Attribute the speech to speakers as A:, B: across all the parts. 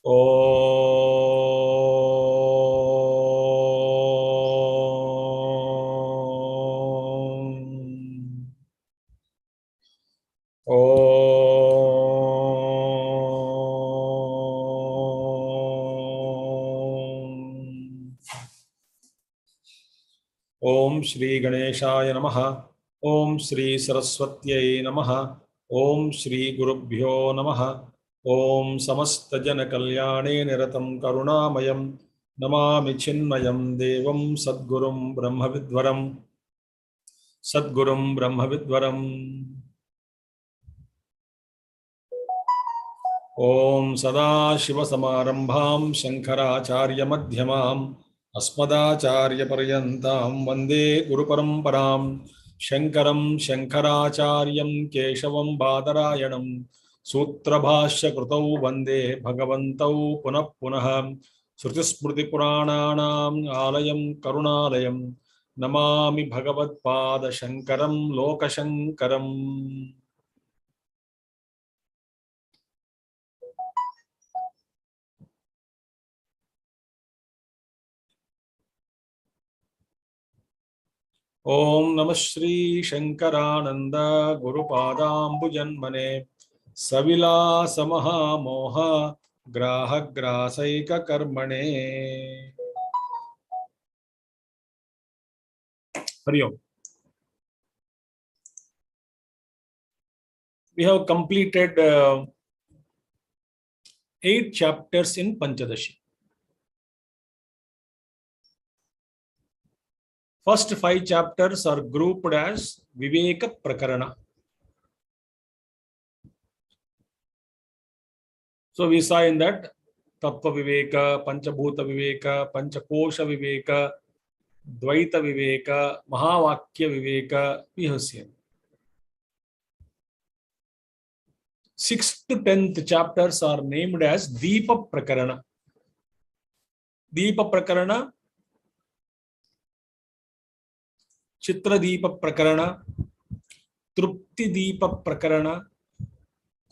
A: ओम श्री गणेशाय नमः। ओम श्री सरस्वत्यै नमः। ओम श्री गुरुभ्यो नमः। ओम समस्त जन कल्याणे निरतं करुणामयं नमामि चिन्मयं देवं सद्गुरुं ब्रह्मविद्वरम्। ओम सदाशिवसमारंभां शंकराचार्यमध्यमाम् अस्मदाचार्यपर्यन्तां वन्दे गुरुपरम्परां। शंकरं शंकराचार्यं केशवं बादरायणं सूत्रभाष्यकृतौ वन्दे भगवन्तौ पुनः पुनः। श्रुतिस्मृतिपुराणानाम् आलयं करुणालयं नमामि भगवत्पादशङ्करं लोकशङ्करम्। ओम नमः श्री शंकरानंद गुरुपादाम्बुजन्मने सविलास महामोह ग्राहग्रासैक कर्मणे। हरि ओम। We have completed 8 chapters in Pañcadaśi. First 5 chapters are grouped as Viveka Prakarana. So we saw in that Tattva Viveka, Panchabhuta Viveka, Panchakosha Viveka, Dvaita Viveka, Mahavakya Viveka, we have seen. 6th to 10th chapters are named as Deepa Prakarana. Deepa Prakarana, Chitra Deepa Prakarana, Trupti Deepa Prakarana,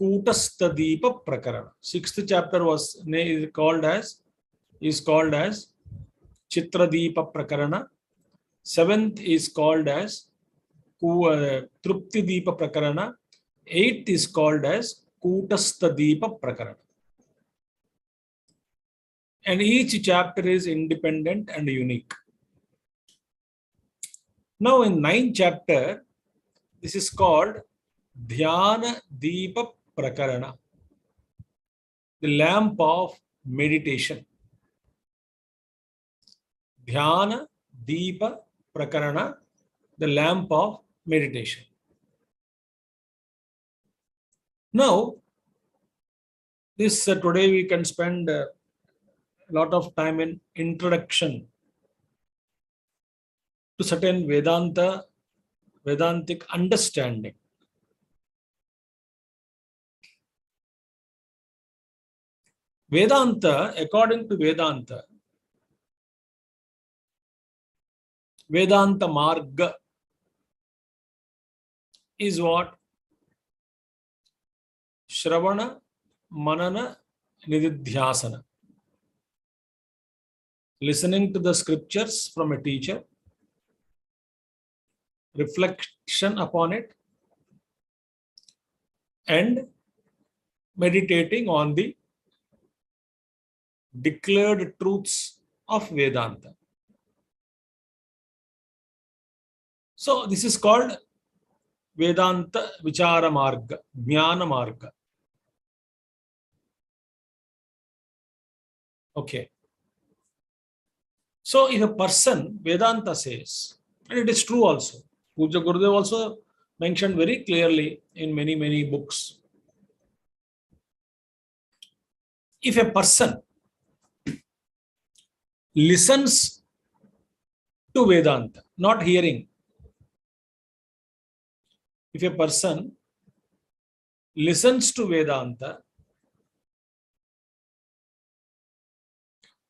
A: Kutastha Deepa Prakarana. 6th chapter is called as Chitra Deepa Prakarana. 7th is called as Trupti Deepa Prakarana. 8th is called as Kutastha Deepa Prakarana. And each chapter is independent and unique. Now in 9th chapter, this is called Dhyana Deepa Prakarana, the lamp of meditation. Dhyana Deepa Prakarana, the lamp of meditation. Now, this today we can spend a lot of time in introduction to certain Vedantic understanding. Vedanta, according to Vedanta, Vedanta Marga is what? Shravana, Manana, Nididhyasana. Listening to the scriptures from a teacher, reflection upon it, and meditating on the declared truths of Vedanta. So this is called Vedanta Vichara Marga, Jnana Marga. Okay. So if a person, Vedanta says, and it is true also, Puja Gurudev also mentioned very clearly in many books. If a person listens to Vedanta, not hearing, if a person listens to Vedanta,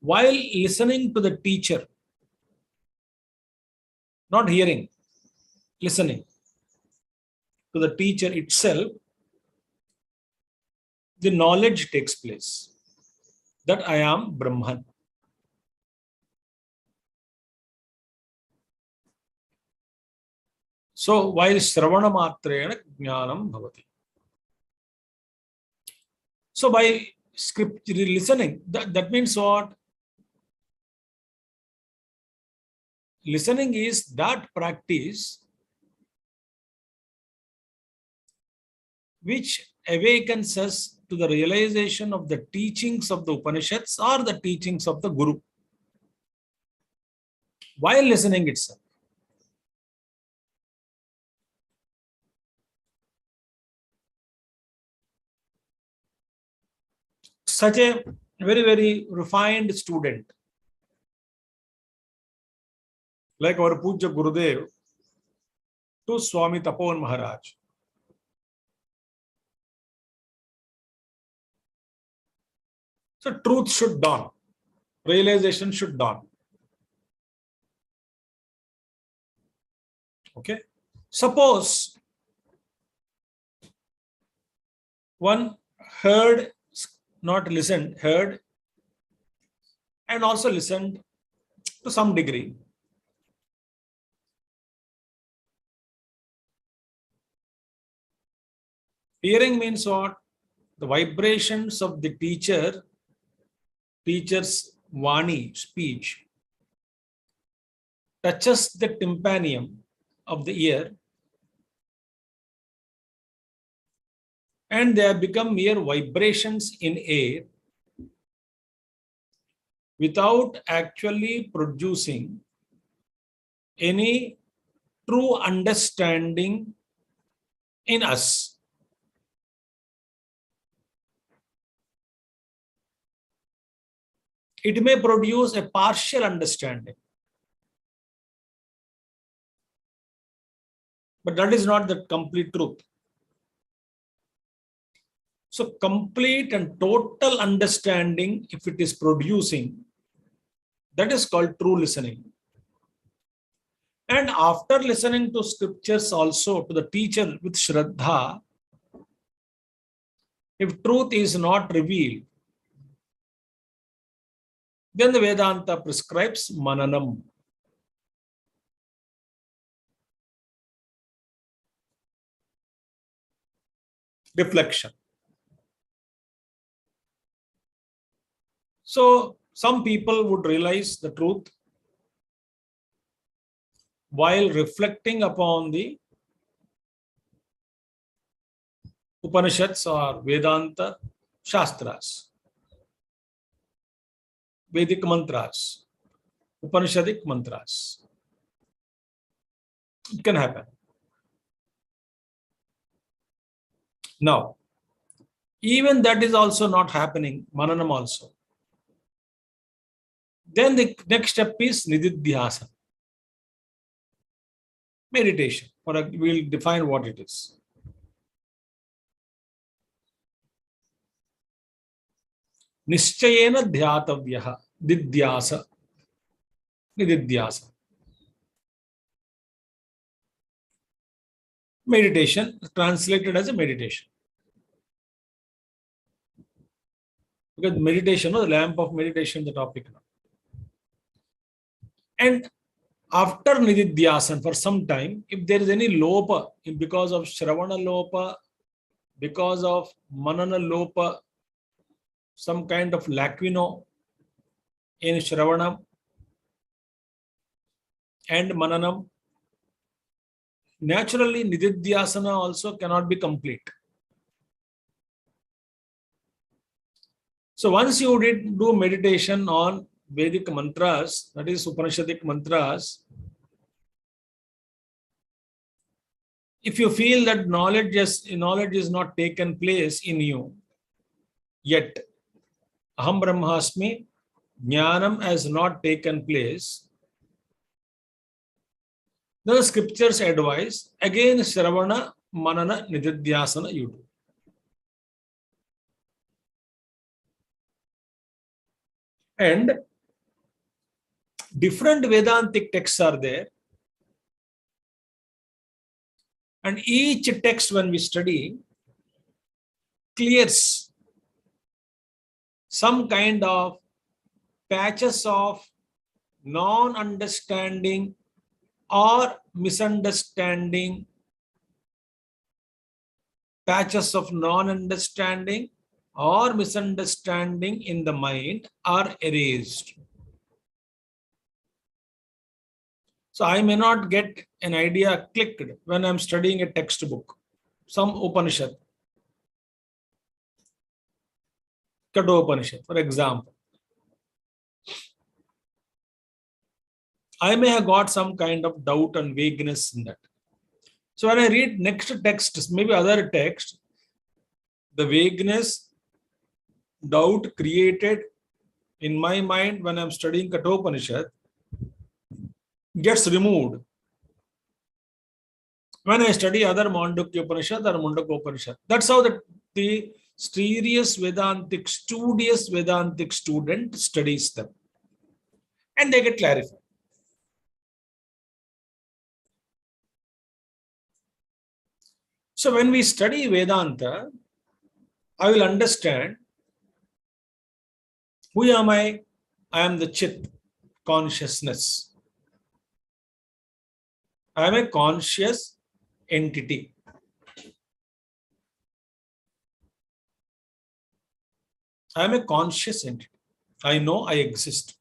A: while listening to the teacher, not hearing, listening to the teacher itself, the knowledge takes place. that I am Brahman. So while Shravana Matrena Jnanam Bhavati. So by script listening, that means what? Listening is that practice which awakens us to the realization of the teachings of the Upanishads or the teachings of the Guru. While listening itself. Such a very, very refined student, like our Puja Gurudev to Swami Tapovan Maharaj. So truth should dawn, realization should dawn. Okay. Suppose one heard, not listened, heard, and also listened to some degree. Hearing means what? The vibrations of the teacher's Vani, speech, touches the tympanum of the ear, and they have become mere vibrations in air without actually producing any true understanding in us. It may produce a partial understanding, but that is not the complete truth. So complete and total understanding, if it is producing, that is called true listening. And after listening to scriptures also, to the teacher with Shraddha, if truth is not revealed, then the Vedanta prescribes mananam. Reflection. So some people would realize the truth while reflecting upon the Upanishads or Vedanta Shastras, Vedic mantras, Upanishadic mantras. It can happen. Now, even that is also not happening, mananam also. Then the next step is nididhyasana, meditation. We'll define what it is. Nischayena dhyatavyaha, didhyasa, nididhyasa. Meditation, translated as a meditation. Because meditation, the lamp of meditation, the topic now. And after nididhyasan, for some time, if there is any lopa, because of shravana lopa, because of manana lopa, some kind of lacuno in shravana and mananam, naturally nididhyasana also cannot be complete. So once you did do meditation on Vedic mantras, that is Upanishadic mantras, if you feel that knowledge is not taken place in you yet, Aham Brahmasmi, Jnanam has not taken place, the scriptures advise, again Shravana, Manana, Nididhyasana you do. And different Vedantic texts are there. And each text, when we study, clears some kind of patches of non-understanding or misunderstanding, patches of non-understanding or misunderstanding in the mind are erased. So I may not get an idea clicked when I'm studying a textbook, some Upanishad, Kathopanishad, for example. I may have got some kind of doubt and vagueness in that. So when I read next text, maybe other text, the vagueness, doubt created in my mind when I'm studying Kathopanishad gets removed when I study other Mandukya Upanishad or Mundaka Upanishad. That's how the studious Vedantic student studies them. And they get clarified. So when we study Vedanta, I will understand, who am I? I am the Chit, consciousness. I am a conscious entity. I am a conscious entity. I know I exist.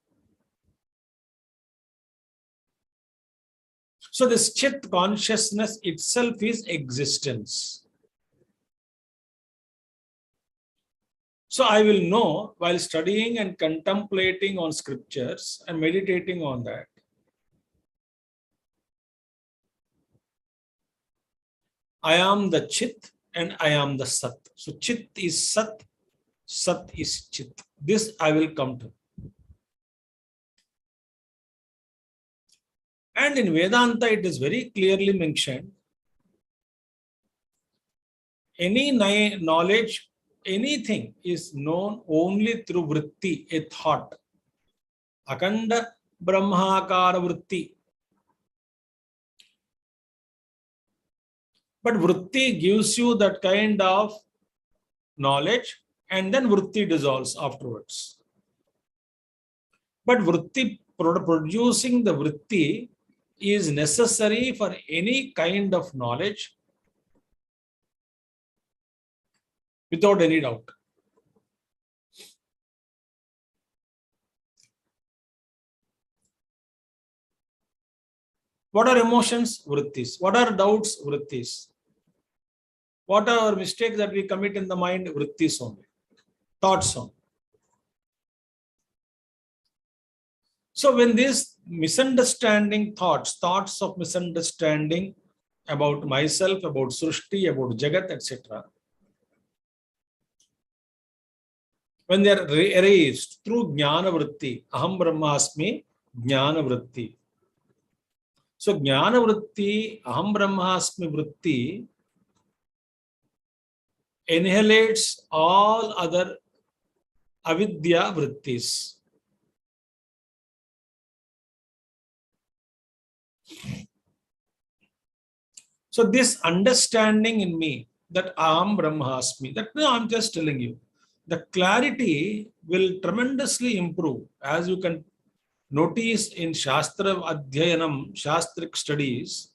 A: So this Chit consciousness itself is existence. So I will know while studying and contemplating on scriptures and meditating on that, I am the Chit and I am the Sat. So Chit is Sat, Sat is Chit. This I will come to. And in Vedanta, it is very clearly mentioned, any knowledge, anything is known only through vritti, a thought. Akanda Brahmakara vritti. But vritti gives you that kind of knowledge and then vritti dissolves afterwards. But vritti, producing the vritti is necessary for any kind of knowledge without any doubt. What are emotions? Vrittis. What are doubts? Vrittis. What are mistakes that we commit in the mind? Vrittis only. Thoughts only. So when these misunderstanding thoughts of misunderstanding about myself, about Srishti, about Jagat, etc., when they are erased through Jnana Vritti, Aham Brahmasmi, Jnana Vritti. So Jnana Vritti, Aham Brahmasmi Vritti annihilates all other avidya vrittis. So this understanding in me that Aham Brahmasmi, that no, I'm just telling you, the clarity will tremendously improve, as you can notice in Shastra Adhyayanam, Shastric studies.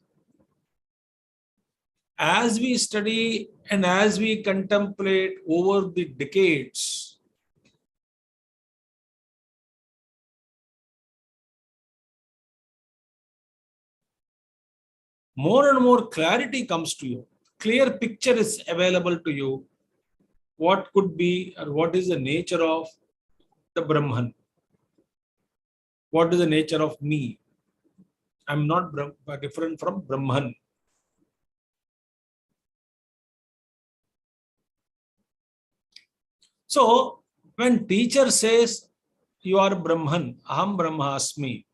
A: As we study and as we contemplate over the decades, more and more clarity comes to you. Clear picture is available to you. What could be or what is the nature of the Brahman? What is the nature of me? I'm not different from Brahman. So when teacher says you are Brahman, Aham Brahmasmi,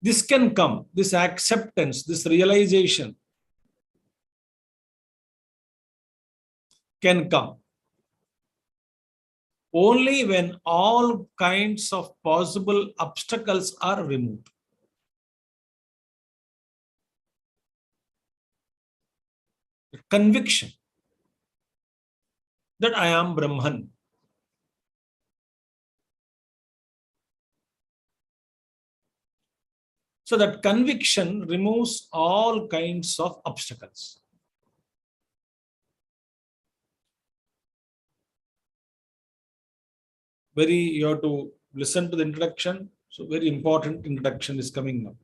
A: this can come, this acceptance, this realization can come only when all kinds of possible obstacles are removed. conviction that I am Brahman. So that conviction removes all kinds of obstacles. You have to listen to the introduction. So very important introduction is coming now.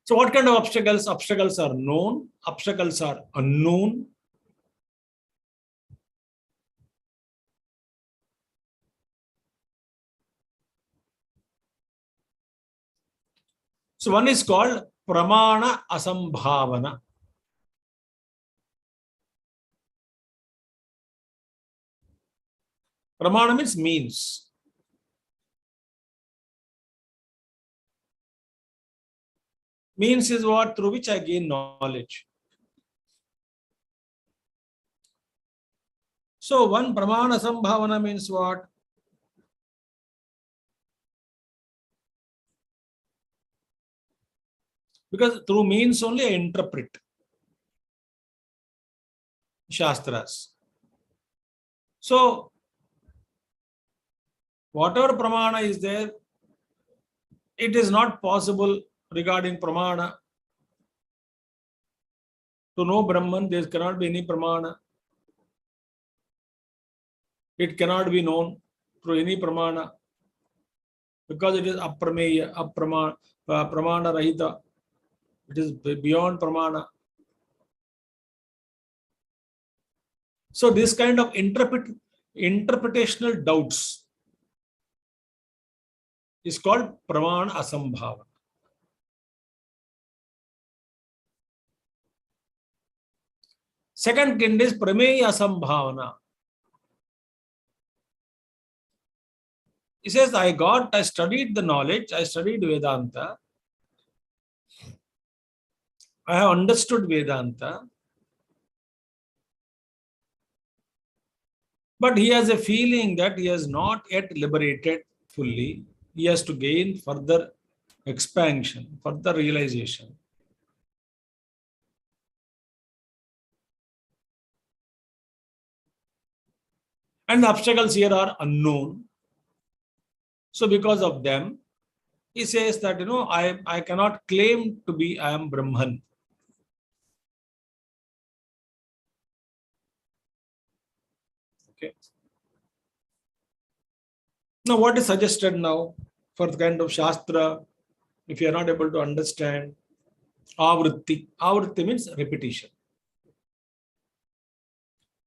A: So what kind of obstacles? Obstacles are known, obstacles are unknown. So one is called Pramana Asambhavana. Pramana means means. Means is what? Through which I gain knowledge. So one Pramana Asambhavana means what? Because through means only I interpret Shastras. So whatever Pramana is there, it is not possible regarding Pramana to know Brahman. There cannot be any Pramana. It cannot be known through any Pramana because it is aprameya, Pramana Rahita. It is beyond Pramana. So this kind of interpretational doubts is called Pramana Asambhavana. Second kind is Prameya Asambhavana. He says, I studied the knowledge, I studied Vedanta, I have understood Vedanta, but he has a feeling that he has not yet liberated fully. He has to gain further expansion, further realization. And the obstacles here are unknown. So because of them, he says that, I cannot claim to be, I am Brahman. Okay. Now, what is suggested now for the kind of Shastra, if you are not able to understand? Avritti. Avritti means repetition.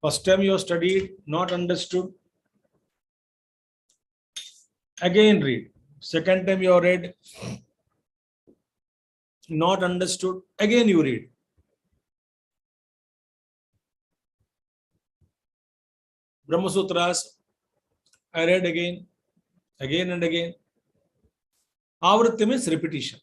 A: First time you have studied, not understood. Again read. Second time you have read, not understood. Again you read. Brahma Sutras, I read again and again. Avritti means repetition.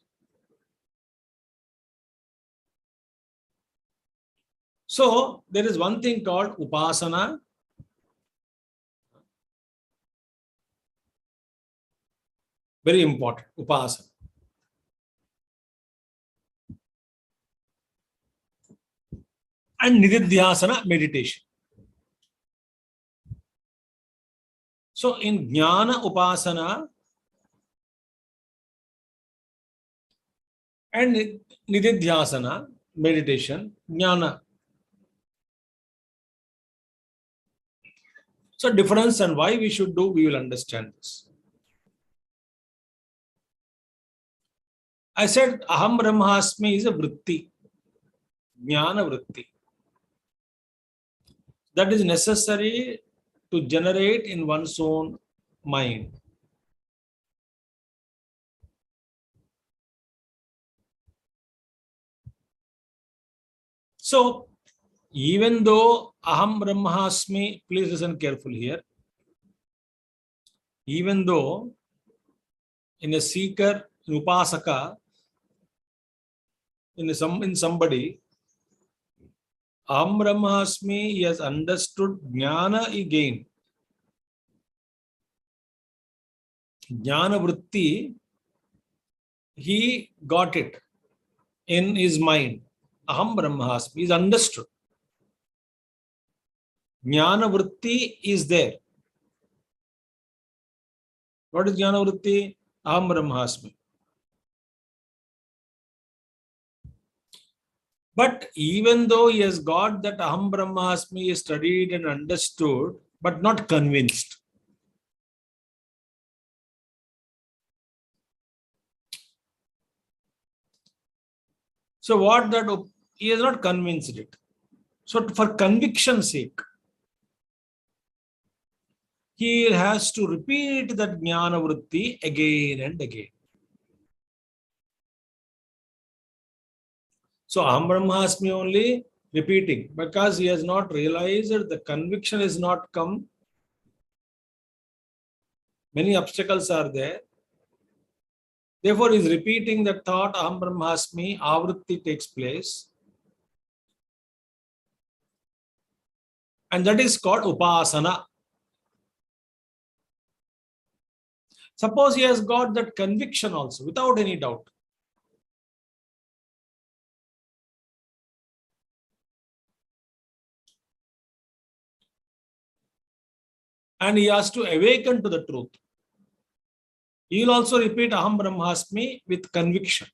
A: So there is one thing called Upasana. Very important, Upasana. And Nididhyasana, meditation. So in Jnana Upasana and Nididhyasana, meditation, Jnana. So difference and why we should do, we will understand this. I said Aham Brahmasmi is a vritti, Jnana vritti. That is necessary to generate in one's own mind. So, even though Aham Brahmasmi, please listen carefully here. Even though in a seeker, in Upasaka, in somebody, Aham Brahmasmi, he has understood Jnana again. Jnana vritti, he got it in his mind. Aham Brahmasmi is understood. Jnana vritti is there. What is Jnana vritti? Aham Brahmasmi. But even though he has got that Aham Brahmasmi studied and understood, but not convinced. So what that, he has not convinced it. So for conviction's sake, he has to repeat that Jnana vritti again and again. So Aham Brahmasmi only repeating, because he has not realized that the conviction has not come. Many obstacles are there. Therefore, he is repeating the thought, Aham Brahmasmi, Avritti takes place. And that is called Upasana. Suppose he has got that conviction also, without any doubt. And he has to awaken to the truth. He will also repeat Aham Brahmasmi with conviction.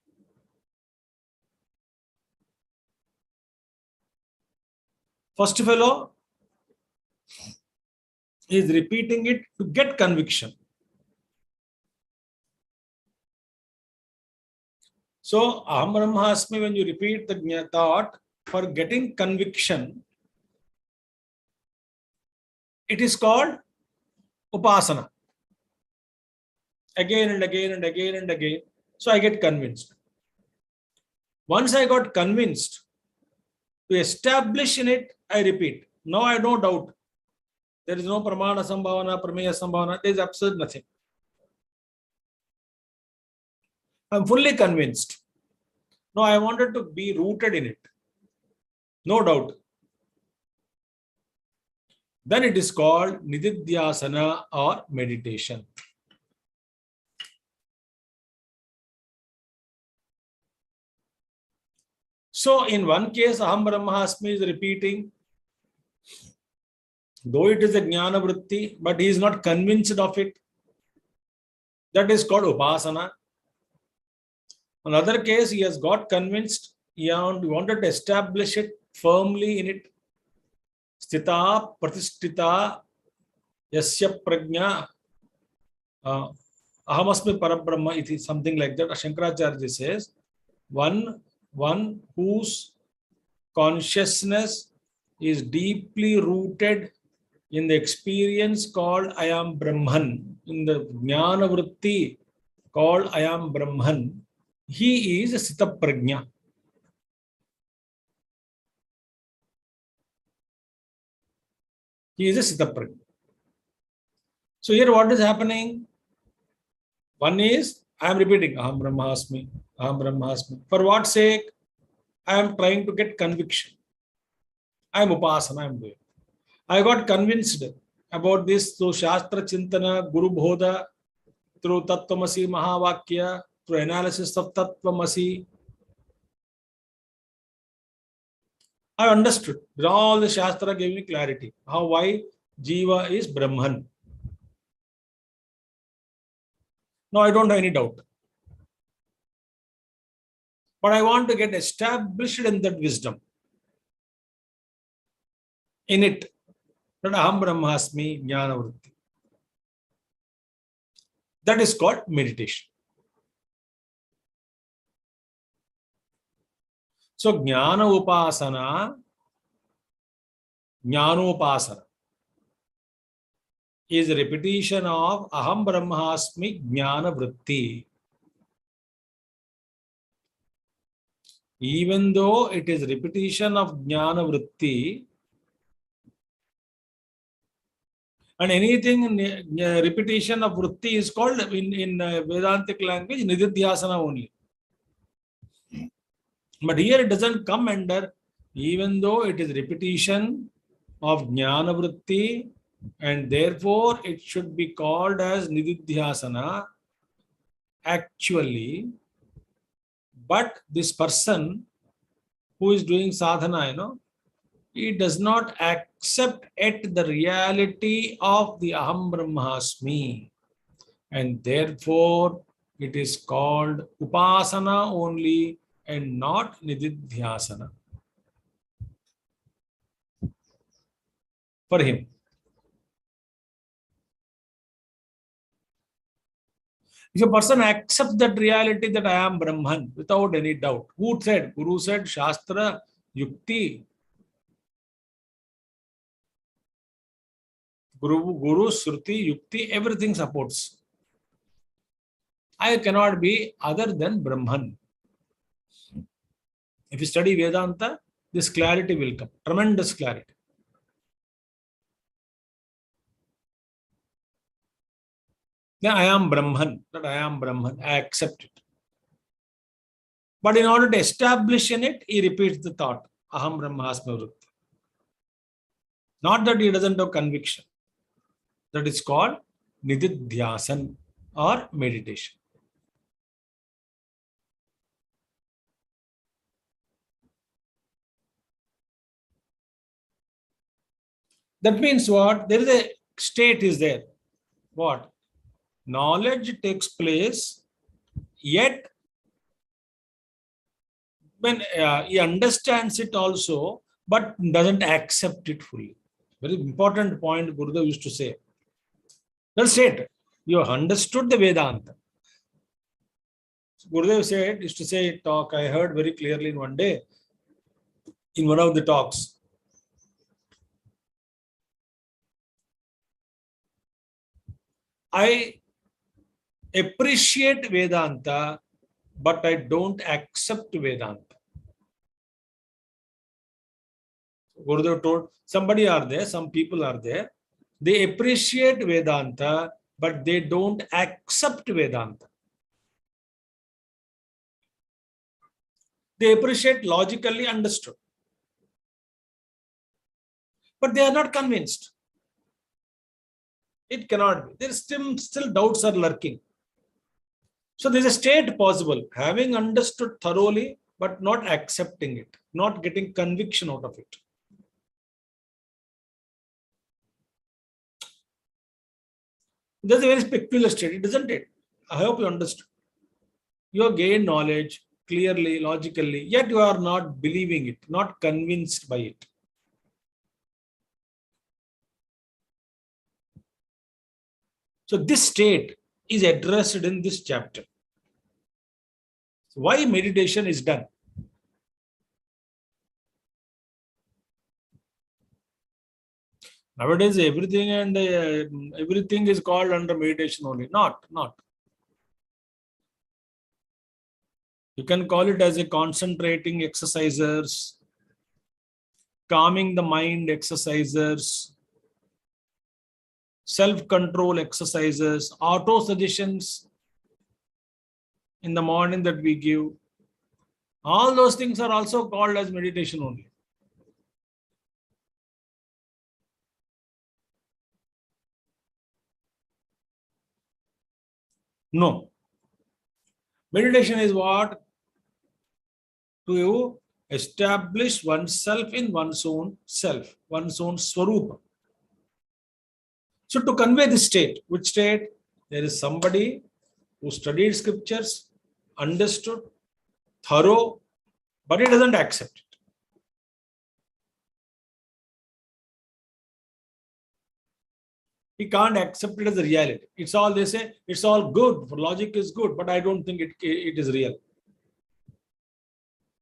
A: First fellow is repeating it to get conviction. So Aham Brahmasmi, when you repeat the thought for getting conviction, it is called Upasana. Again and again and again and again. So I get convinced. Once I got convinced, to establish in it, I repeat. Now I don't doubt. There is no Pramana Sambhavana, Prameya Sambhavana. There is absolutely nothing. I am fully convinced. No, I wanted to be rooted in it. No doubt. Then it is called Nididhyasana or meditation. So in one case, Aham Brahmasmi is repeating, though it is a Jnana vritti, but he is not convinced of it. That is called Upasana. Another case, he has got convinced, he wanted to establish it firmly in it. Sthita pratisthita yasya prajna ahamasmi parabrahma iti, something like that. Shankaracharya says, one whose consciousness is deeply rooted in the experience called I am Brahman, in the Jnana vritti called I am Brahman, he is a Sthita Prajna. He is a Sthita Prajna. So here what is happening? One is, I am repeating, Aham Brahmasmi, Aham Brahmasmi. For what sake? I am trying to get conviction. I am Upasana, I am doing. I got convinced about this through Shastra Chintana, Guru Bodha, through Tattvamasi Mahavakya, through analysis of Tattvamasi. I understood. All the Shastra gave me clarity. Why Jiva is Brahman. No, I don't have any doubt. But I want to get established in that wisdom. In it. That Aham Brahmasmi Jnana vritti. That is called meditation. So Jnana Upasana is a repetition of Aham Brahmasmi Jnana vritti. Even though it is repetition of Jnana vritti, and anything repetition of vritti is called in Vedantic language Nididhyasana only. But here it doesn't come under, even though it is repetition of Jnana vritti, and therefore it should be called as Nididhyasana. Actually, but this person who is doing sadhana, he does not accept at the reality of the Aham Brahmasmi. And therefore, it is called Upasana only and not Nididhyasana for him. If a person accepts that reality that I am Brahman without any doubt, who said? Guru said, Shastra, Yukti, Guru, Shruti, Yukti, everything supports. I cannot be other than Brahman. If you study Vedanta, this clarity will come, tremendous clarity. Then I am Brahman, that I am Brahman, I accept it. But in order to establish in it, he repeats the thought, Aham Brahmasmi Vritti. Not that he doesn't have conviction. That is called Nididhyasan or meditation. That means what? There is a state is there. What? Knowledge takes place, yet when he understands it also, but doesn't accept it fully. Very important point Gurudev used to say. That's it. You have understood the Vedanta. Gurudev said, used to say talk, I heard very clearly in one day, in one of the talks. I appreciate Vedanta, but I don't accept Vedanta. Gurudev told, somebody are there, some people are there, they appreciate Vedanta, but they don't accept Vedanta. They appreciate logically understood, but they are not convinced. It cannot be. There is still doubts are lurking. So there is a state possible, having understood thoroughly, but not accepting it, not getting conviction out of it. That's a very peculiar state, isn't it? I hope you understood. You have gained knowledge clearly, logically, yet you are not believing it, not convinced by it. So this state is addressed in this chapter. So why meditation is done? Nowadays, everything and everything is called under meditation only. Not. You can call it as a concentrating exercises, calming the mind exercises, self-control exercises, auto suggestions in the morning that we give. All those things are also called as meditation only. No. Meditation is what? To establish oneself in one's own self, one's own swarupa. So to convey this state, which state? There is somebody who studied scriptures, understood, thorough, but he doesn't accept it. He can't accept it as a reality. It's all, they say, it's all good, for logic is good, but I don't think it is real.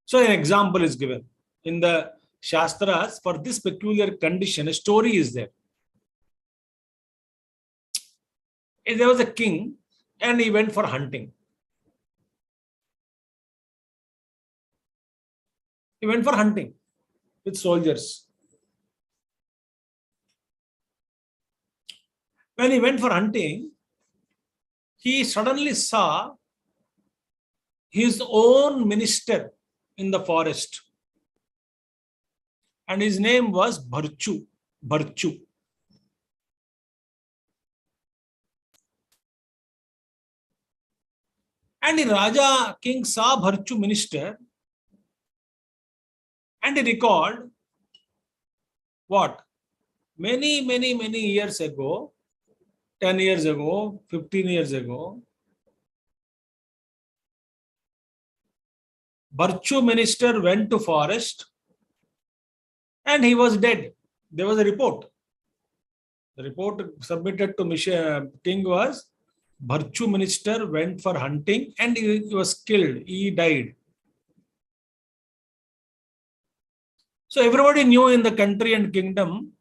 A: So an example is given. In the Shastras, for this peculiar condition, a story is there. There was a king and he went for hunting. He went for hunting with soldiers. When he went for hunting, he suddenly saw his own minister in the forest. And his name was Bharchu. And the Raja king saw Bharchu minister And he recalled what? Many years ago, 10 years ago, 15 years ago, virtue minister went to forest and he was dead. There was a report. The report submitted to king was virtue minister went for hunting and he was killed. He died. So everybody knew in the country and kingdom,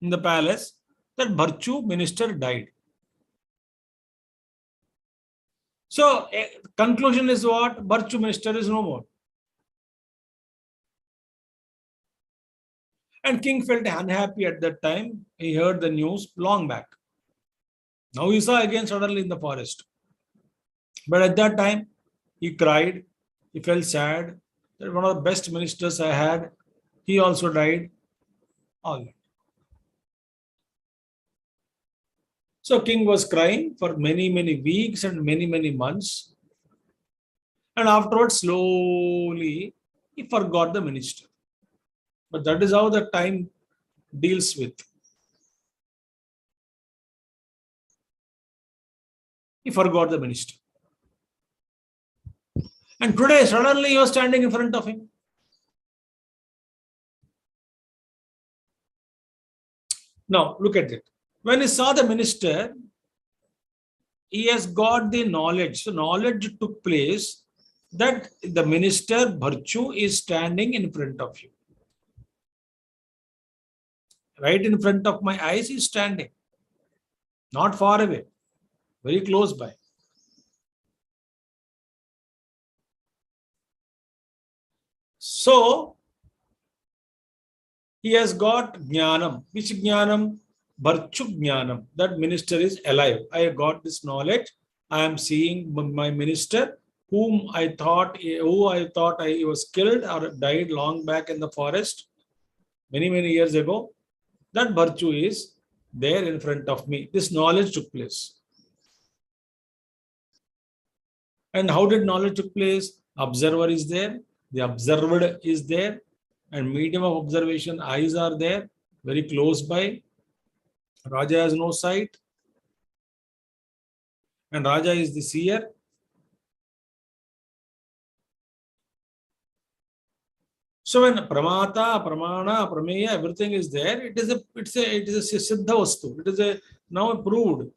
A: in the palace, that virtue minister died. So conclusion is what? Virtue minister is no more. And king felt unhappy at that time. He heard the news long back. Now he saw again suddenly in the forest. But at that time, he cried. He felt sad that one of the best ministers I had, he also died. All that. So king was crying for many weeks and many months. And afterwards, slowly, he forgot the minister. But that is how the time deals with. He forgot the minister. And today, suddenly, he was standing in front of him. Now, look at it. When he saw the minister, he has got the knowledge. So, knowledge took place that the minister, virtue, is standing in front of you. Right in front of my eyes, he is standing. Not far away. Very close by. So, he has got jnanam. Which jnanam? Virtue jnanam. That minister is alive. I got this knowledge. I am seeing my minister, who I thought he was killed or died long back in the forest, many years ago. That virtue is there in front of me. This knowledge took place. And how did knowledge took place? Observer is there. The observed is there. And medium of observation, eyes are there, very close by. Raja has no sight. And Raja is the seer. So when pramata, pramana, prameya, everything is there, it is a siddha vastu. It is a now proved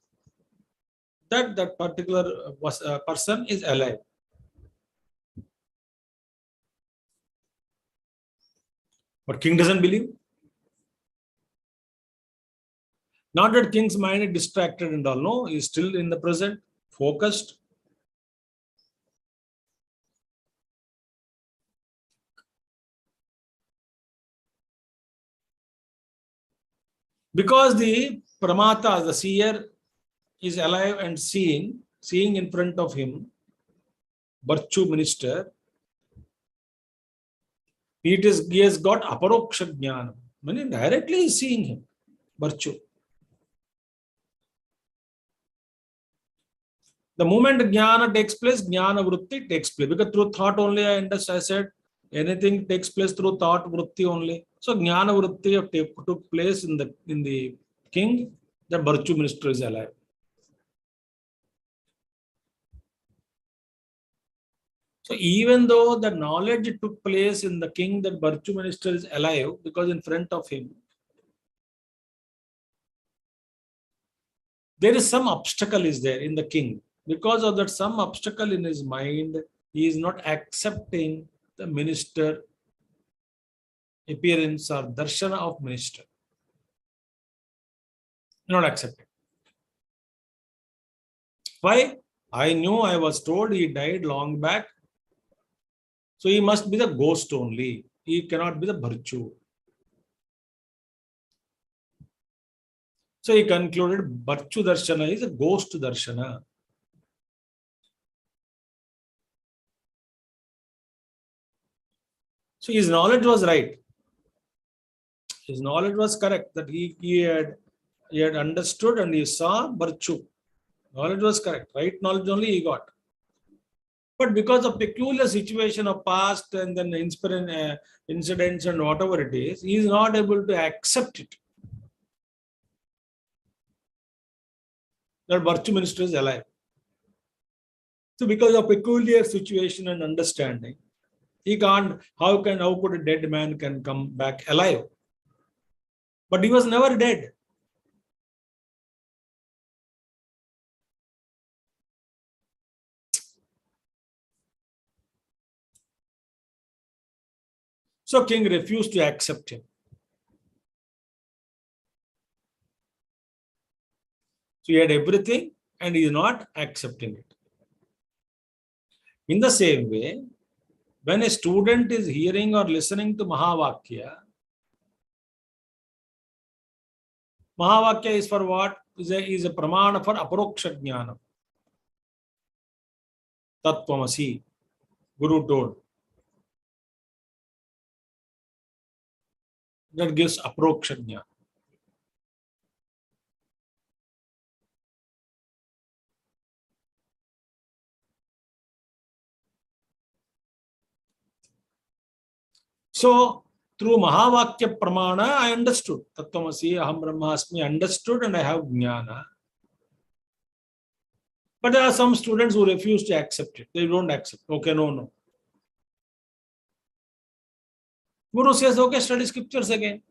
A: that that particular person is alive. But king doesn't believe. Not that king's mind is distracted and all. No, he is still in the present, focused. Because the pramata, the seer, is alive and seeing in front of him, virtue minister, he has got aparoksha jnana. Meaning directly is seeing him, virtue. The moment jnana takes place, jnana vritti takes place. Because through thought only, I said, anything takes place through thought vritti only. So jnana vritti took place in the king. The virtue minister is alive. So even though the knowledge took place in the king that virtue minister is alive, because in front of him, there is some obstacle is there in the king. Because of that some obstacle in his mind, he is not accepting the minister appearance or darshana of minister. Not accepting. Why? I was told he died long back. So he must be the ghost only. He cannot be the virtue. So he concluded virtue darshana is a ghost darshana. So his knowledge was right. His knowledge was correct, that he had understood and he saw virtue. Knowledge was correct. Right knowledge only he got. But because of peculiar situation of past and then incidents and whatever it is, he is not able to accept it. That virtue minister is alive. So because of peculiar situation and understanding, he can't, how could a dead man can come back alive? But he was never dead. So king refused to accept him. So he had everything and he is not accepting it. In the same way, when a student is hearing or listening to Mahavakya, Mahavakya is for what? Is a pramana for aparoksha jnana. Tattvamasi, Guru told. That gives aparoksha jnana. So, through Mahavakya Pramana, I understood. Tattvamasi, Aham Brahmasmi, understood and I have jnana. But there are some students who refuse to accept it. They don't accept. Okay, no. Guru says, okay, study scriptures again.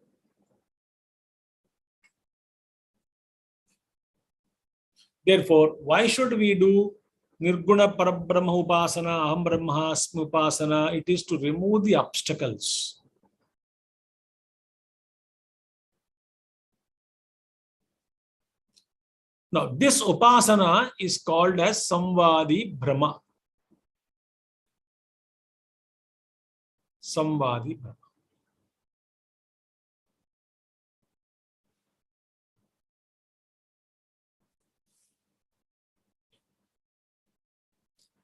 A: Therefore, why should we do Nirguna Parabrahma Upasana, Aham Brahmasmi Upasana? It is to remove the obstacles. Now, this Upasana is called as Samvadi Brahma. Samvadi Brahma.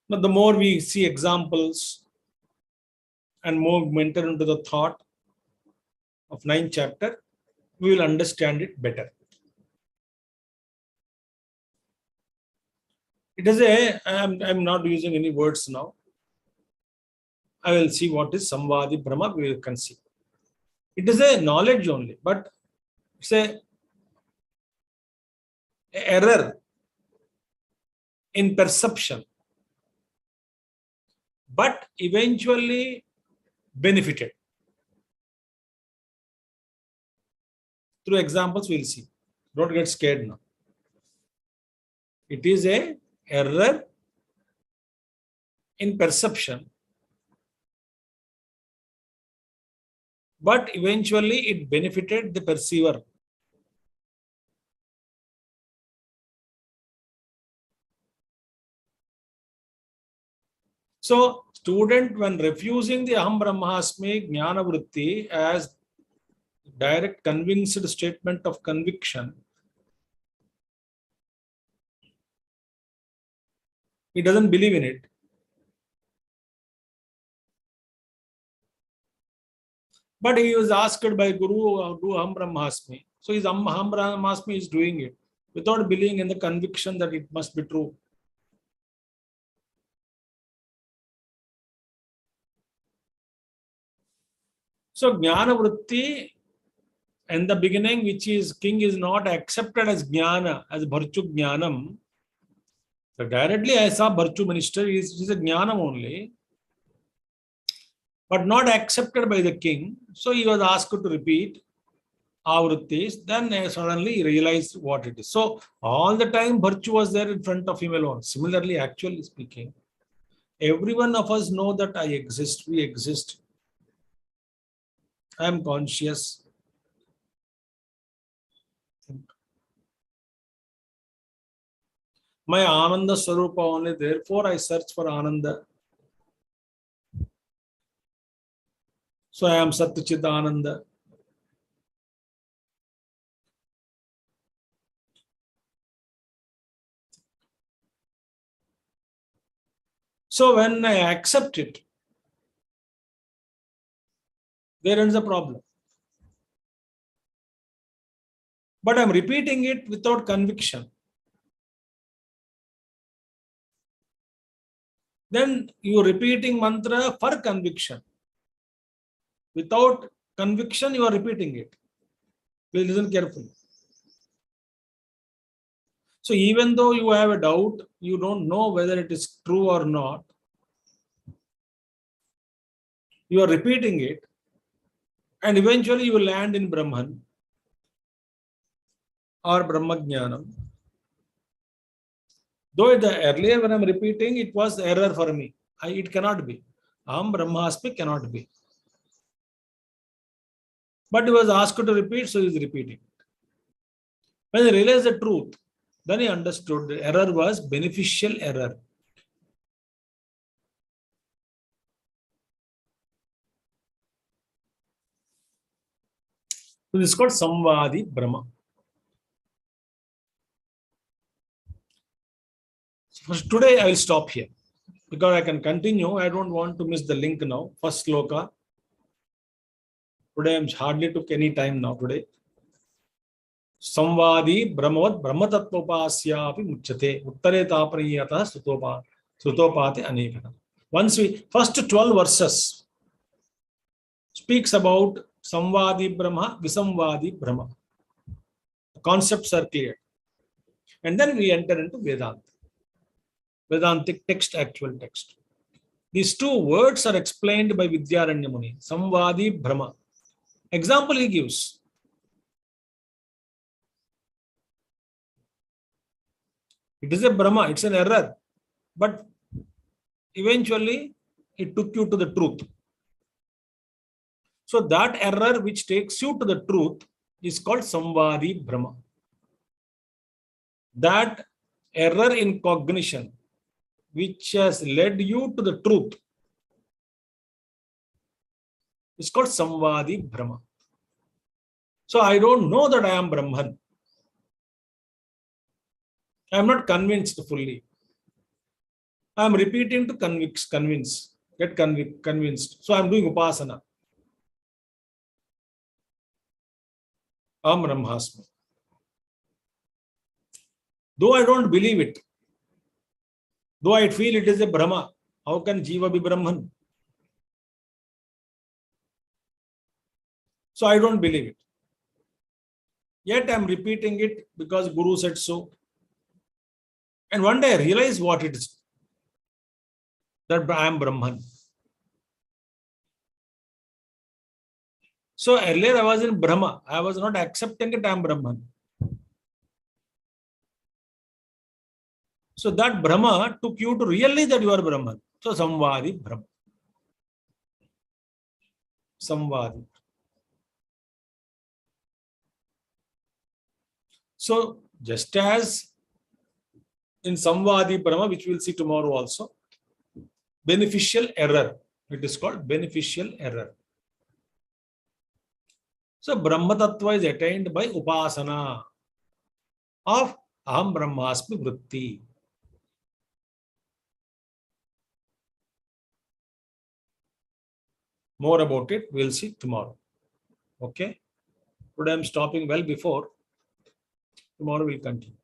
A: Now, the more we see examples and more enter into the thought of 9th chapter, we will understand it better. It is I'm not using any words now. I will see what is Samvadi Brahma, we will conceive. It is a knowledge only, but it's a error in perception, but eventually benefited. Through examples, we'll see. Don't get scared now. It is a error in perception, but eventually it benefited the perceiver. So, student, when refusing the Aham Brahmasmi Jnana Vritti as direct convinced statement of conviction, he doesn't believe in it. But he was asked by Guru, do Aham Brahmasmi. So his Aham Brahmasmi is doing it without believing in the conviction that it must be true. So Jnana Vritti in the beginning, which is king is not accepted as Jnana, as Bharchu Jnanam. So directly I saw Bharchu minister, it is a Jnanam only, but not accepted by the king. So he was asked to repeat Avrittis, then suddenly he realized what it is. So all the time Bharchu was there in front of him alone. Similarly, actually speaking, every one of us know that I exist, we exist. I am conscious. My Ananda Swarupa only, therefore I search for Ananda. So I am Satchit Ananda. So when I accept it, there ends the problem. But I'm repeating it without conviction. Then you are repeating mantra for conviction. Without conviction, you are repeating it. Please listen carefully. So even though you have a doubt, you don't know whether it is true or not, you are repeating it, and eventually you will land in Brahman or Brahmajnanam. Though earlier when I'm repeating, it was error for me. It cannot be. Aham Brahmasmi cannot be. But he was asked to repeat, so he is repeating. When he realized the truth, then he understood the error was beneficial error. So this is called Samvadi Brahma. So for today, I will stop here because I can continue. I don't want to miss the link now. First sloka. Today, I hardly took any time now today. Samvadi Brahmavad Brahmatattopasya api muchyate uttare tapriyatah sutopati anekana. Once we first 12 verses speaks about Samvadi Brahma, Visamvadi Brahma. The concepts are clear. And then we enter into Vedanta. Vedantic text, actual text. These two words are explained by Vidyaranya Muni. Samvadi Brahma. Example he gives. It is a Brahma, it's an error. But eventually it took you to the truth. So that error which takes you to the truth is called Samvadi Brahma. That error in cognition which has led you to the truth is called Samvadi Brahma. So I don't know that I am Brahman. I am not convinced fully. I am repeating to get convinced. So I am doing upasana. Aham Brahmasmi. Though I don't believe it, though I feel it is a Brahma, how can Jiva be Brahman? So I don't believe it. Yet I am repeating it because Guru said so. And one day I realize what it is. That I am Brahman. So earlier I was in Brahma. I was not accepting it I am Brahman. So that Brahma took you to realize that you are Brahman. So Samvadi Brahma. Samvadi. So just as in Samvadi Brahma, which we will see tomorrow also, beneficial error. It is called beneficial error. So Brahma Tattva is attained by upasana of Aham Brahmasmi Vritti. More about it, we'll see tomorrow. Okay? Today I'm stopping well before. Tomorrow we'll continue.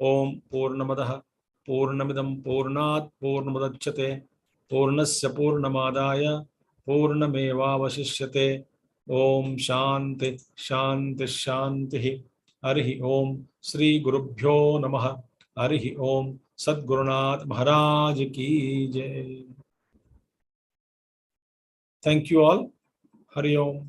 A: Om Purnamadaha Purnamidam Purnat Purnamudachyate Purnasya Purnamadaya Purnameva Vasishyate. Om Shanti Shanti Shanti. Harihi Om Sri Gurubhyo Namaha. Harihi Om Sadgurunath Maharaj Ki Jai. Thank you all. Hari Om.